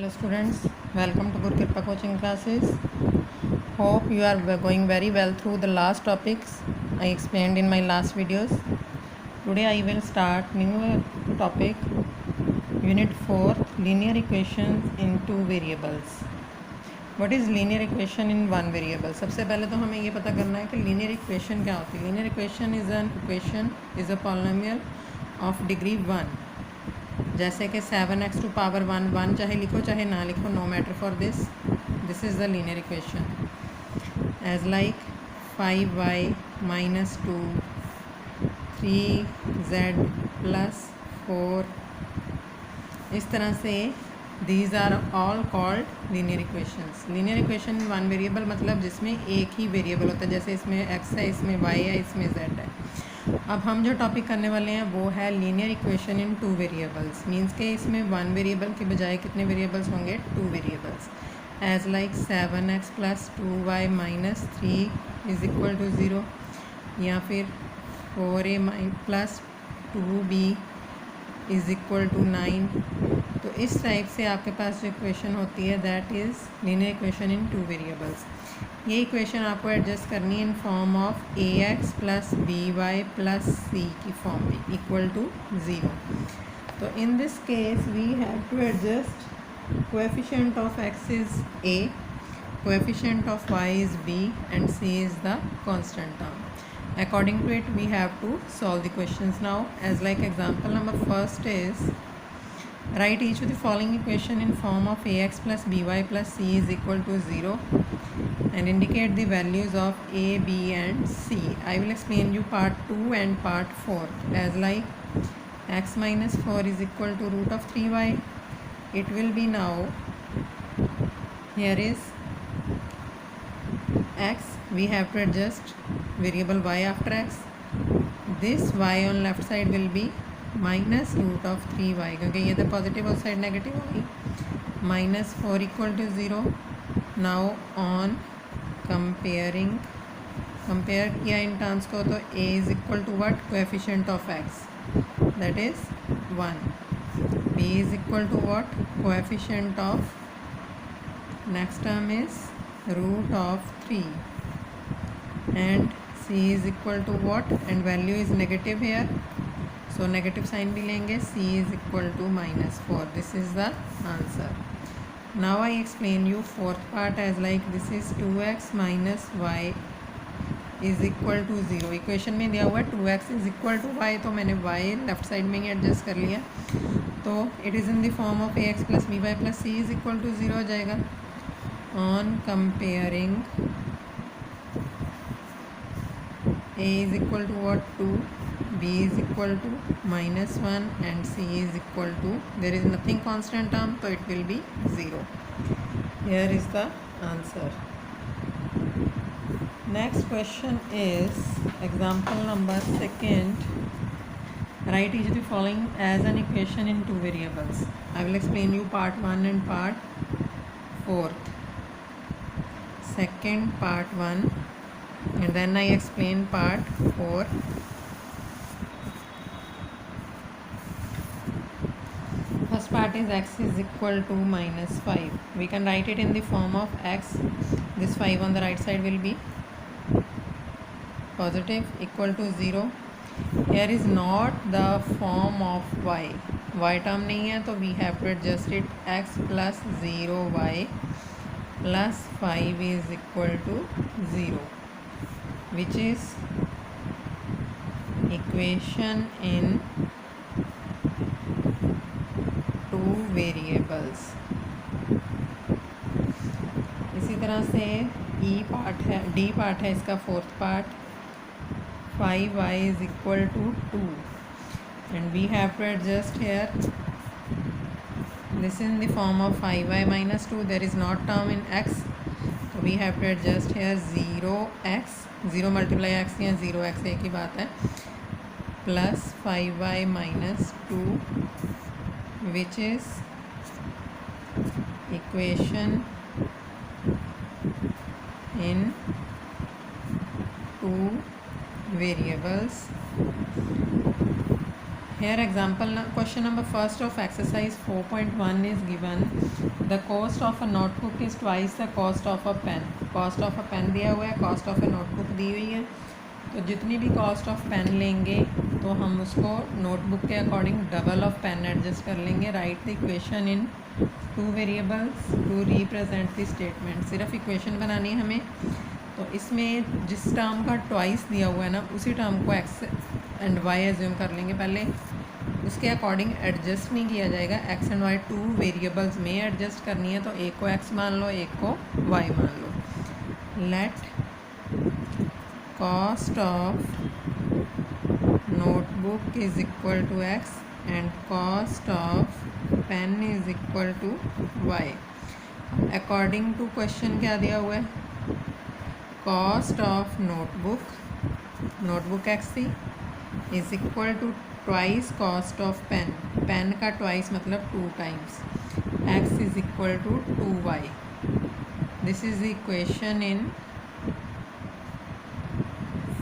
Hello students, welcome to Guru Kripa coaching classes. Hope you are going very well through the last topics I explained in my last videos. Today I will start new topic, unit 4, linear equations in two variables. What is linear equation in one variable? सबसे पहले तो हमें ये पता करना है कि linear equation क्या होती है. Linear equation is a polynomial of degree 1. जैसे कि 7x to power 1 चाहे लिखो चाहे ना लिखो, no matter for this is the linear equation. As like 5y minus 2 3z plus 4. इस तरह से these are all called linear equations. Linear equation in one variable मतलब जिसमें एक ही वेरिएबल होता है. जैसे इसमें x है, इसमें y है, इसमें z है. अब हम जो टॉपिक करने वाले हैं वो है linear equation in two variables. Means के इसमें वन वेरिएबल के बजाय कितने वेरिएबल्स होंगे? Two variables. As like 7x plus 2y minus 3 is equal to 0, या फिर 4a plus 2b is equal to 9. तो इस टाइप से आपके पास जो इक्वेशन होती है that is linear equation in two variables. ये इक्वेशन आपको एडजस्ट करनी है in form of ax plus by plus c की फॉर्म में इक्वल टू 0. तो in this case we have to adjust coefficient of x is a, coefficient of y is b and c is the constant term. According to it we have to solve the questions now. As like example number first is, write each of the following equation in form of ax plus by plus c is equal to 0 and indicate the values of a, b and c. I will explain you part 2 and part 4. As like x minus 4 is equal to root of 3y. It will be now, here is x, we have to adjust variable y after x. This y on left side will be minus root of 3y, क्योंकि ये तो positive और side negative होगी. Minus 4 equal to 0. Now on compare किया in terms को, तो a is equal to what? Coefficient of x, that is 1. b is equal to what? Coefficient of, next term is root of 3, and c is equal to what? And value is negative here, so negative sign भी लेंगे. c is equal to -4. This is the answer. Now I explain you fourth part as like this is 2x minus y is equal to 0. Equation में दिया हुआ है 2x is equal to y, तो मैंने y left side में ही adjust कर लिया. तो it is in the form of ax plus by plus c is equal to 0 हो जाएगा. On comparing a is equal to what? 2, b is equal to -1 and c is equal to, there is nothing constant term, so it will be 0. Here is the answer. Next question is example number 2. Write each of the following as an equation in two variables. I will explain you part 1 and part 4th. Second part 1 and then I explain part 4. First part is x is equal to -5. We can write it in the form of x. This 5 on the right side will be positive, equal to 0. Here is not the form of y. y term नहीं है, तो we have to adjust it. x plus 0y plus 5 is equal to 0, which is equation in variables. इसी तरह से E part है, D part है इसका fourth part. 5y is equal to 2 and we have to adjust here. This in the form of 5y minus 2. There is not term in x, तो we have to adjust here 0x, 0 multiply x या 0x एक ही बात है, plus 5y minus 2, which is equation in two variables. Here example question number first of exercise 4.1 is given the cost of a notebook is twice the cost of a pen. Cost of a pen दिया हुआ है, cost of a notebook दी हुई है, तो जितनी भी cost of pen लेंगे तो हम उसको नोटबुक के according double of pen adjust कर लेंगे। Write the equation in two variables to represent the statement. सिर्फ इक्वेशन बनानी है हमें, तो इसमें जिस टर्म का ट्वाइस दिया हुआ है ना, उसी टर्म को एक्स एंड वाई एज्यूम कर लेंगे पहले, उसके अकॉर्डिंग एडजस्ट नहीं किया जाएगा। X and Y two variables में एडजस्ट करनी है, तो एक को एक्स मान लो, एक को वाई मान लो। Let cost of notebook is equal to X and cost of pen is equal to Y. According to question क्या दिया हुआ है, कॉस्ट ऑफ नोटबुक एक्स थी is equal to twice cost of pen. Pen का twice मतलब 2 times, X is equal to 2y। This is the equation in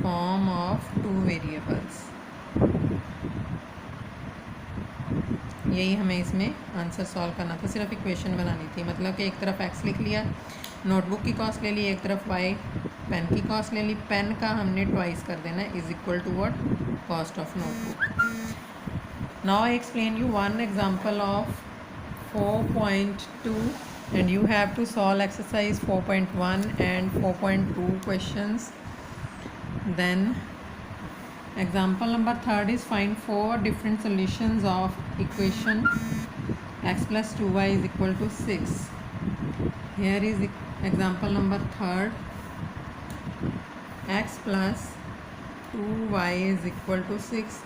form of 2 variables. यही हमें इसमें आंसर सॉल्व करना था, सिर्फ इक्वेशन बनानी थी। मतलब कि एक तरफ x लिख लिया, नोटबुक की कॉस्ट ले ली, एक तरफ y पेन की कॉस्ट ले ली। पेन का हमने ट्वाइस कर देना, is equal to what, cost of notebook. Now I explain you one example of 4.2 and you have to solve exercise 4.1 and 4.2 questions. Then example number 3 is find 4 different solutions of equation x plus 2y is equal to 6. Here is example number 3, x plus 2y is equal to 6.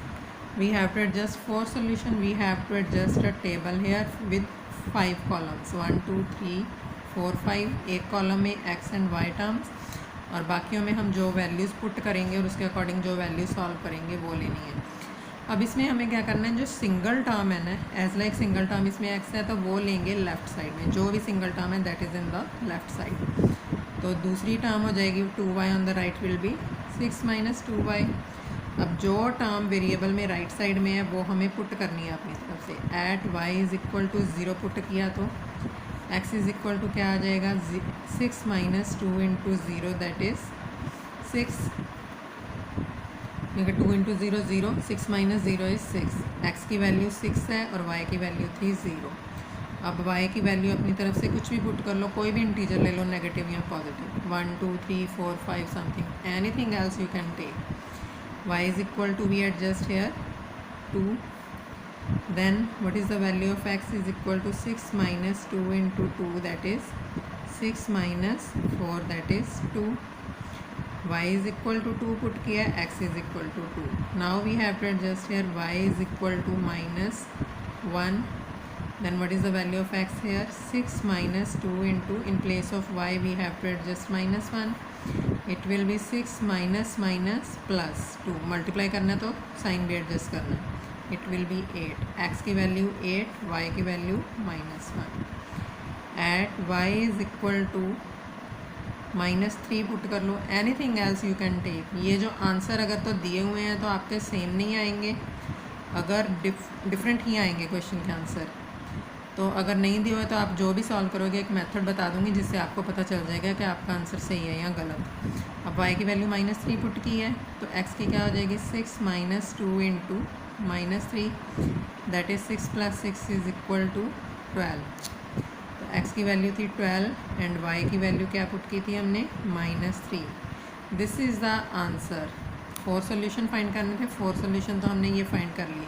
We have to adjust 4 solution. We have to adjust a table here with 5 columns, 1 2 3 4 5। एक column में x and y terms, और बाकियों में हम जो values put करेंगे और उसके अकॉर्डिंग जो वैल्यू सॉल्व करेंगे वो लेनी है। अब इसमें हमें क्या करना है, जो सिंगल टर्म है ना, एज लाइक सिंगल टर्म इसमें x है, तो वो लेंगे लेफ़्ट साइड में। जो भी सिंगल टर्म है that is in the left side. तो दूसरी टर्म हो जाएगी 2y on the right will be 6 minus 2y। अब जो टर्म वेरिएबल में राइट साइड में है वो हमें पुट करनी है अपनी तरफ से। At y is equal to 0 put किया तो x इज़ इक्वल टू क्या आ जाएगा, 6 माइनस 2 इंटू 0 दैट इज़ 6, क्योंकि 2 इंटू 0 0, 6 माइनस 0 इज़ 6। x की वैल्यू 6 है और y की वैल्यू थी 0। अब y की वैल्यू अपनी तरफ से कुछ भी पुट कर लो, कोई भी इंटीजर ले लो, नेगेटिव या positive, 1 2 3 4 5 something, anything else you can take. y is equal to, we adjust here 2, then what is the value of x is equal to 6 minus 2 into 2 that is 6 minus 4 that is 2। y is equal to 2 put किया, x is equal to 2। now we have to adjust here y is equal to minus 1, then what is the value of x here, 6 minus 2 into, in place of y we have to adjust minus 1, it will be 6 minus minus plus 2। Multiply करना तो sign भी adjust करना, it will be 8। X की value 8, Y की value -1। At Y is equal to -3 put कर लो, anything else you can take. ये जो आंसर अगर तो दिए हुए हैं तो आपके सेम नहीं आएंगे, अगर डिफरेंट ही आएंगे क्वेश्चन के आंसर। तो अगर नहीं दिए हुए तो आप जो भी सॉल्व करोगे, एक मेथड बता दूंगी जिससे आपको पता चल जाएगा कि आपका आंसर सही है या गलत। अब y की वैल्यू -3 पुट की है तो x की क्या हो जाएगी, 6 minus 2 into -3 that is 6 plus 6 is equal to 12। तो x की वैल्यू थी 12 एंड y की वैल्यू क्या पुट की थी हमने, -3। This is the answer. 4 solution find करने थे, 4 सोल्यूशन तो हमने ये फाइंड कर लिए।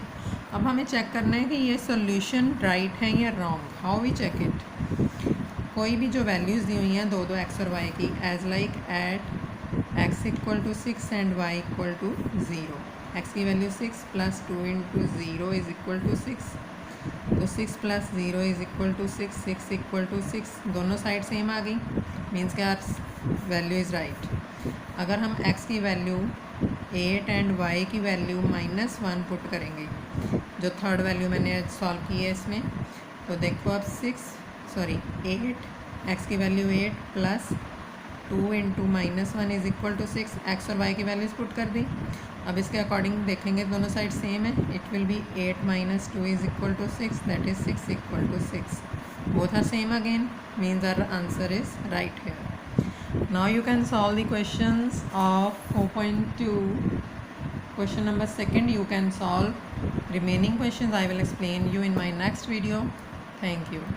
अब हमें चेक करना है कि ये सोल्यूशन राइट है या wrong. How we check it, कोई भी जो वैल्यूज़ दी हुई हैं दो x और y की, as like at x equal to 6 and y equal to 0। x की value 6 plus 2 into 0 is equal to 6, तो 6 plus 0 is equal to 6, 6 equal to 6, दोनों साइड सेम आ गई, मीन्स क्या वैल्यू इज़ राइट। अगर हम x की value 8 and y की value -1 put करेंगे, जो थर्ड वैल्यू मैंने सॉल्व की है इसमें, तो देखो अब 8, x की value 8 plus 2 into -1 is equal to 6, x और y की वैल्यूज़ पुट कर दी। अब इसके अकॉर्डिंग देखेंगे दोनों साइड सेम है, it will be 8 minus 2 is equal to 6 that is 6 equal to 6। both are same again, means our answer is right here. Now you can solve the questions of 4.2. Question number second you can solve. Remaining questions I will explain you in my next video. Thank you.